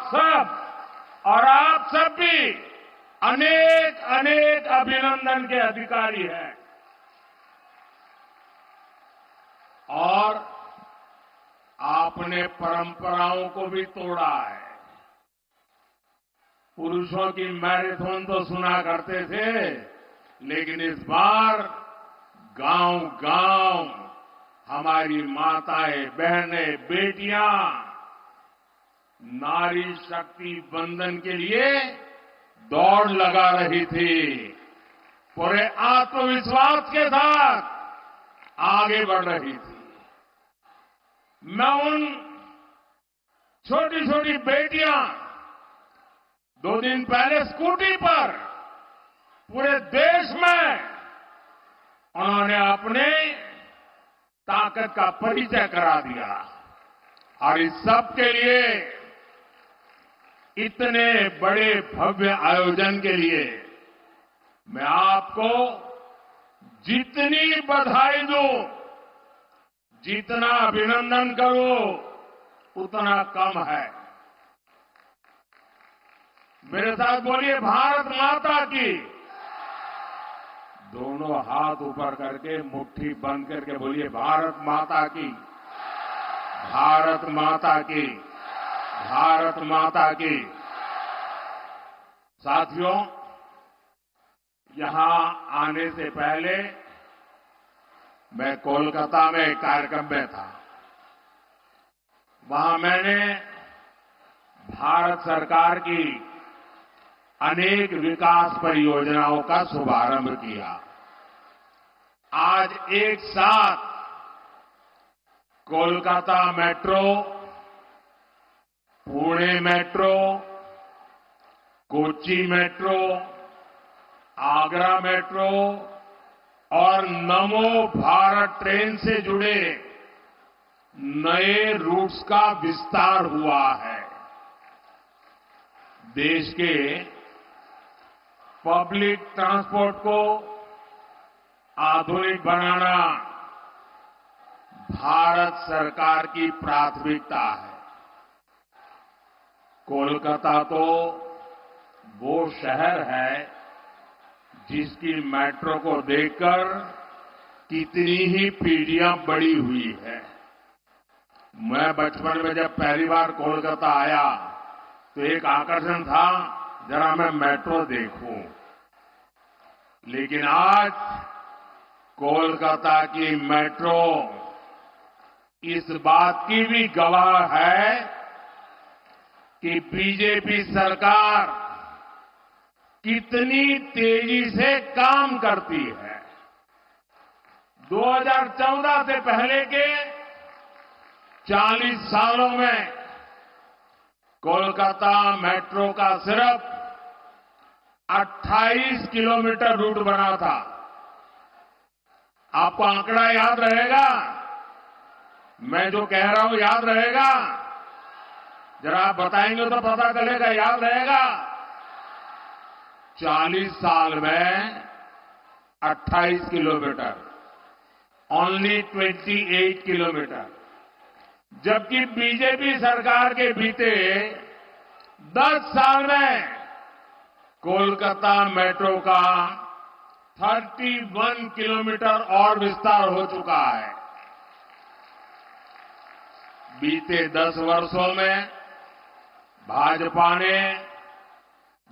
सब और आप सब भी अनेक अनेक अभिनंदन के अधिकारी हैं। और आपने परंपराओं को भी तोड़ा है। पुरुषों की मैराथन तो सुना करते थे, लेकिन इस बार गांव-गांव हमारी माताएं, बहनें, बेटियां नारी शक्ति बंधन के लिए दौड़ लगा रही थी। पूरे आत्मविश्वास के साथ आगे बढ़ रही थी। मैं उन छोटी छोटी बेटियां 2 दिन पहले स्कूटी पर पूरे देश में उन्होंने अपने ताकत का परिचय करा दिया। और इस सब के लिए, इतने बड़े भव्य आयोजन के लिए मैं आपको जितनी बधाई दूं, जितना अभिनंदन करूं, उतना कम है। मेरे साथ बोलिए भारत माता की। दोनों हाथ ऊपर करके मुट्ठी बंद करके बोलिए भारत माता की, भारत माता की, भारत माता की। साथियों, यहां आने से पहले मैं कोलकाता में एक कार्यक्रम में था। वहां मैंने भारत सरकार की अनेक विकास परियोजनाओं का शुभारंभ किया। आज एक साथ Kolkata metro, Pune metro, Kochi metro, Agra metro और नमो भारत ट्रेन से जुड़े नए रूट्स का विस्तार हुआ है। देश के पब्लिक ट्रांसपोर्ट को आधुनिक बनाना भारत सरकार की प्राथमिकता है। कोलकाता तो वो शहर है जिसकी मेट्रो को देखकर कितनी ही पीढ़ियां बड़ी हुई है। मैं बचपन में जब पहली बार कोलकाता आया तो एक आकर्षण था, जरा मैं मेट्रो देखूं। लेकिन आज कोलकाता की मेट्रो इस बात की भी गवाह है कि बीजेपी सरकार कितनी तेजी से काम करती है। 2014 से पहले के 40 सालों में कोलकाता मेट्रो का सिर्फ 28 किलोमीटर रूट बना था। आपको आंकड़ा याद रहेगा? मैं जो कह रहा हूं याद रहेगा? जरा आप बताएंगे तो पता चलेगा, याद रहेगा? 40 साल में 28 किलोमीटर, ओनली 28 किलोमीटर। जबकि बीजेपी सरकार के बीते 10 साल में कोलकाता मेट्रो का 31 किलोमीटर और विस्तार हो चुका है। बीते 10 वर्षों में भाजपा ने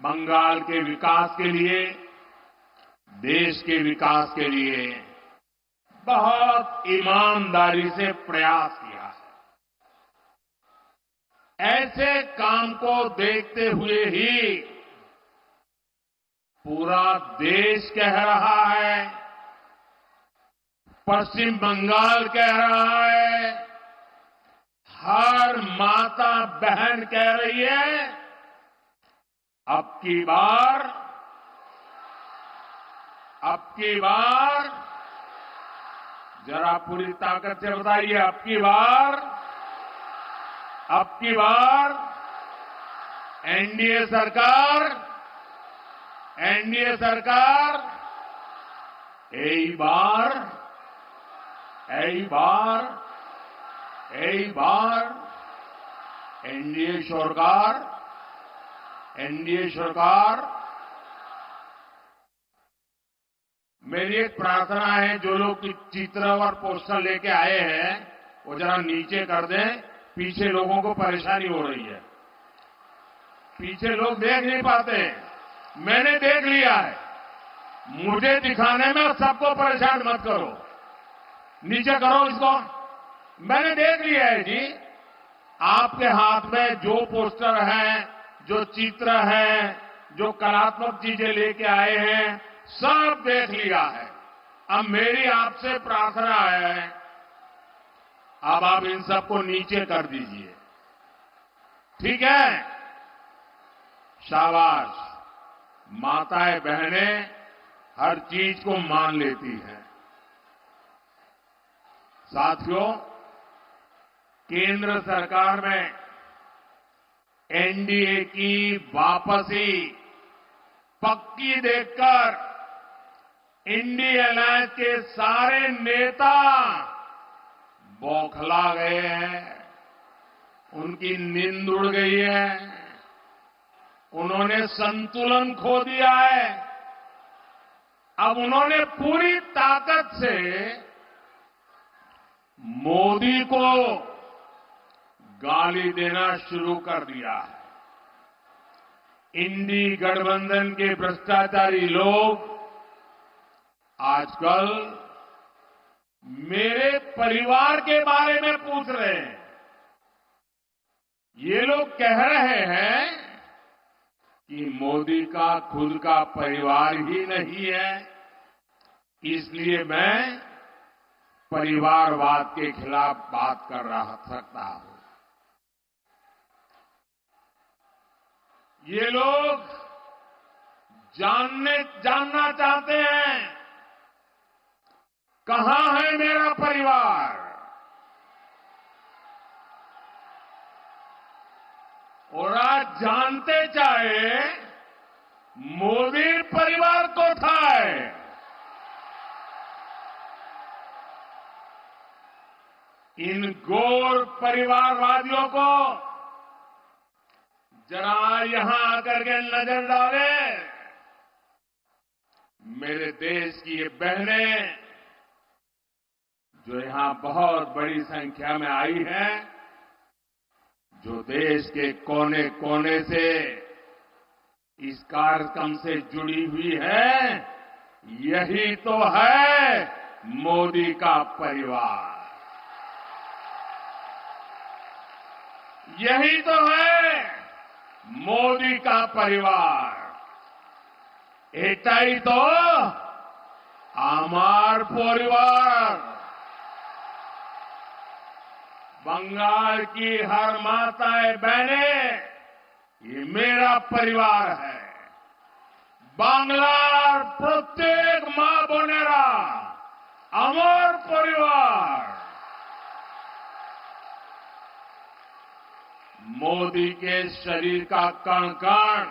बंगाल के विकास के लिए, देश के विकास के लिए बहुत ईमानदारी से प्रयास किया है। ऐसे काम को देखते हुए ही पूरा देश कह रहा है, पश्चिम बंगाल कह रहा है, हर माता बहन कह रही है, अब की बार जरा पूरी ताकत से बताइए, अब की बार एनडीए सरकार, यही बार एनडीए सरकार एनडीए सरकार, मेरी एक प्रार्थना है, जो लोग चित्र और पोस्टर लेके आए हैं वो जरा नीचे कर दें, पीछे लोगों को परेशानी हो रही है, पीछे लोग देख नहीं पाते। मैंने देख लिया है, मुझे दिखाने में सबको परेशान मत करो, नीचे करो इसको। मैंने देख लिया है जी, आपके हाथ में जो पोस्टर हैं, जो चित्र हैं, जो कलात्मक चीजें लेके आए हैं, सब देख लिया है। अब मेरी आपसे प्रार्थना है, अब आप इन सबको नीचे कर दीजिए, ठीक है? शाबाश, माताएं बहनें हर चीज को मान लेती हैं। साथियों, केंद्र सरकार में एनडीए की वापसी पक्की देखकर इंडिया अलायंस के सारे नेता बौखला गए हैं, उनकी नींद उड़ गई है, उन्होंने संतुलन खो दिया है। अब उन्होंने पूरी ताकत से मोदी को गाली देना शुरू कर दिया है। इंडी गठबंधन के भ्रष्टाचारी लोग आजकल मेरे परिवार के बारे में पूछ रहे हैं। ये लोग कह रहे हैं कि मोदी का खुद का परिवार ही नहीं है, इसलिए मैं परिवारवाद के खिलाफ बात कर सकता हूं। ये लोग जानना चाहते हैं, कहां है मेरा परिवार? और आज जानते चाहे मोदी परिवार को था। इन घोर परिवारवादियों को जरा यहां आकर के नजर डालें। मेरे देश की ये बहनें जो यहां बहुत बड़ी संख्या में आई हैं, जो देश के कोने कोने से इस कार्यक्रम से जुड़ी हुई है, यही तो है मोदी का परिवार, यही तो है मोदी का परिवार। एटाई तो आमार परिवार। बंगाल की हर माताएं बहनें, ये मेरा परिवार है। बांग्लार प्रत्येक मां बोनेरा আমার परिवार। मोदी के शरीर का कण कण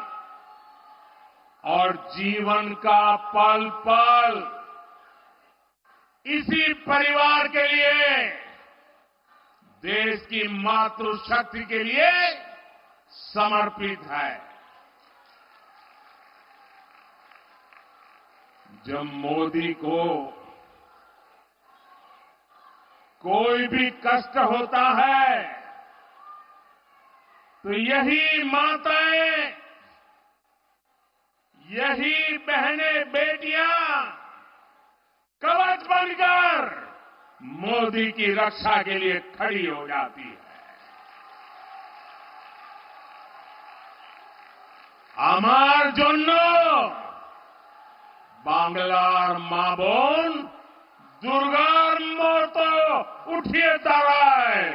और जीवन का पल पल इसी परिवार के लिए, देश की मातृशक्ति के लिए समर्पित है। जब मोदी को कोई भी कष्ट होता है तो यही माताएं, यही बहनें बेटियां कवच बनकर मोदी की रक्षा के लिए खड़ी हो जाती है। আমার জন্য বাংলার মা বোন দুর্গার মতো উঠিয়ে দাঁড়ায়।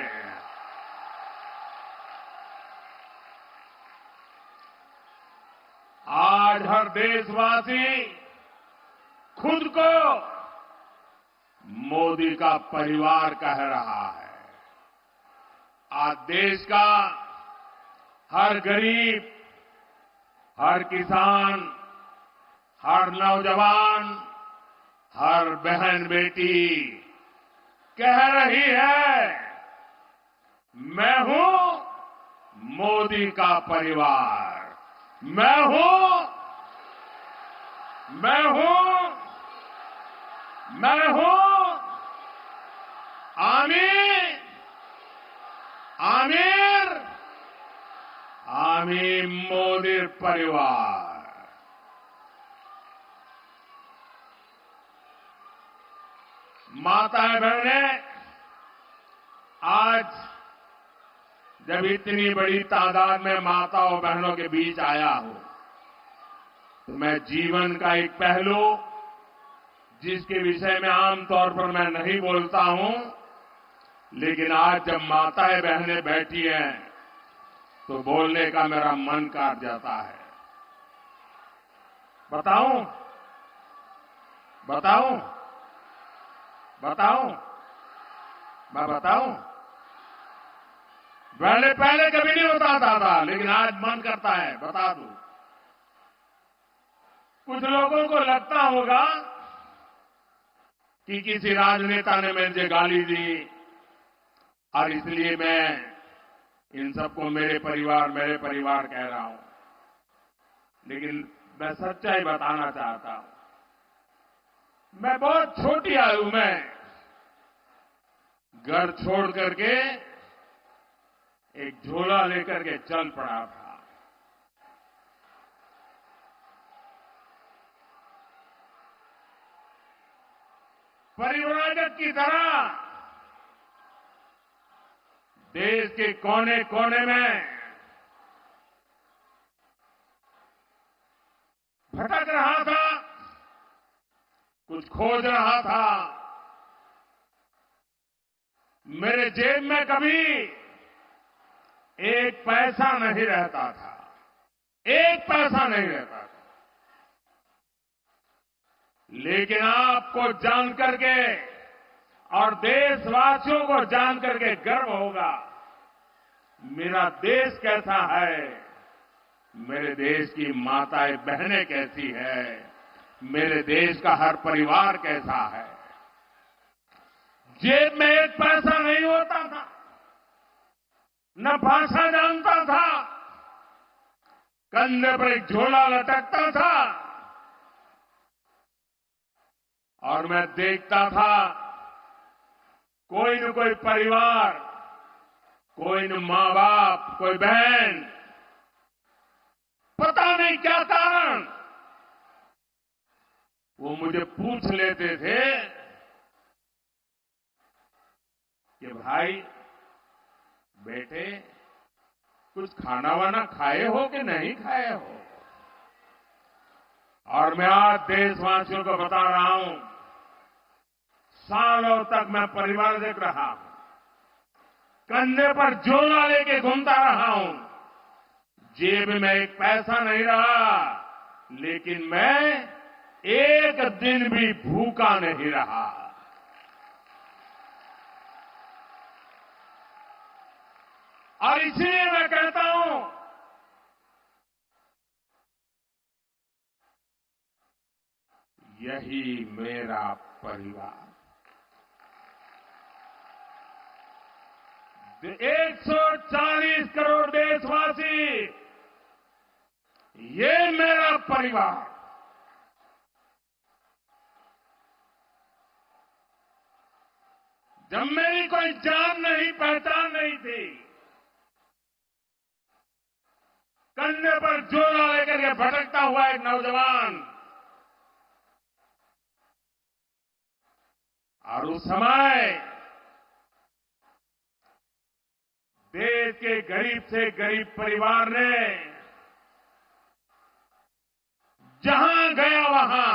आज हर देशवासी खुद को मोदी का परिवार कह रहा है। आज देश का हर गरीब, हर किसान, हर नौजवान, हर बहन बेटी कह रही है, मैं हूं मोदी का परिवार, मैं हूं, मैं हूं, मैं हूं आमिर, आमिर, आमिर मोदी परिवार। माताएं बहनें, आज जब इतनी बड़ी तादाद में माताओं बहनों के बीच आया हूं, तो मैं जीवन का एक पहलू जिसके विषय में आमतौर पर मैं नहीं बोलता हूं, लेकिन आज जब माताएं बहनें बैठी हैं तो बोलने का मेरा मन काट जाता है। बताऊं, बताऊं, बताऊं, मैं बताऊं? पहले कभी नहीं बताता था, लेकिन आज मन करता है बता दूं। कुछ लोगों को लगता होगा कि किसी राजनेता ने मुझे गाली दी और इसलिए मैं इन सबको मेरे परिवार कह रहा हूं। लेकिन मैं सच्चाई बताना चाहता हूं। मैं बहुत छोटी आयु में घर छोड़ करके एक झोला लेकर के चल पड़ा था। परिव्राजक की तरह देश के कोने कोने में भटक रहा था, कुछ खोज रहा था। मेरे जेब में कभी एक पैसा नहीं रहता था, एक पैसा नहीं रहता था। लेकिन आपको जान करके और देशवासियों को जान करके गर्व होगा, मेरा देश कैसा है, मेरे देश की माताएं बहनें कैसी है, मेरे देश का हर परिवार कैसा है। जेब में एक पैसा नहीं होता था, न भाषा जानता था, कंधे पर एक झोला लटकता था और मैं देखता था कोई न कोई परिवार, कोई न मां बाप, कोई बहन, पता नहीं क्या कारण, वो मुझे पूछ लेते थे कि भाई बेटे कुछ खाना वाना खाए हो कि नहीं खाए हो। और मैं आज देशवासियों को बता रहा हूं, सालों तक मैं परिवारजक रहा हूं, कंधे पर झोला लेके घूमता रहा हूं, जेब में एक पैसा नहीं रहा, लेकिन मैं एक दिन भी भूखा नहीं रहा। और इसलिए मैं कहता हूं, यही मेरा परिवार। 140 करोड़ देशवासी, ये मेरा परिवार। जब मेरी कोई जान नहीं, पहचान नहीं थी, कंधे पर झोला लेकर के भटकता हुआ एक नौजवान, और उस समय देश के गरीब से गरीब परिवार ने जहां गया वहां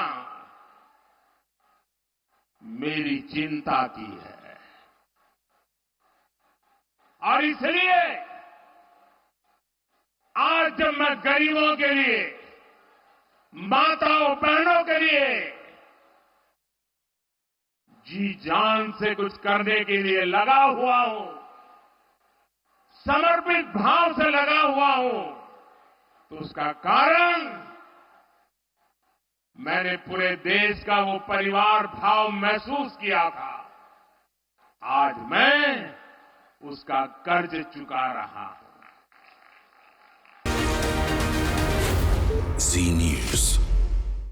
मेरी चिंता की है। और इसलिए आज जब मैं गरीबों के लिए, माताओं बहनों के लिए जी जान से कुछ करने के लिए लगा हुआ हूं, समर्पित भाव से लगा हुआ हूं, तो उसका कारण मैंने पूरे देश का वो परिवार भाव महसूस किया था। आज मैं उसका कर्ज चुका रहा हूं। Zee News.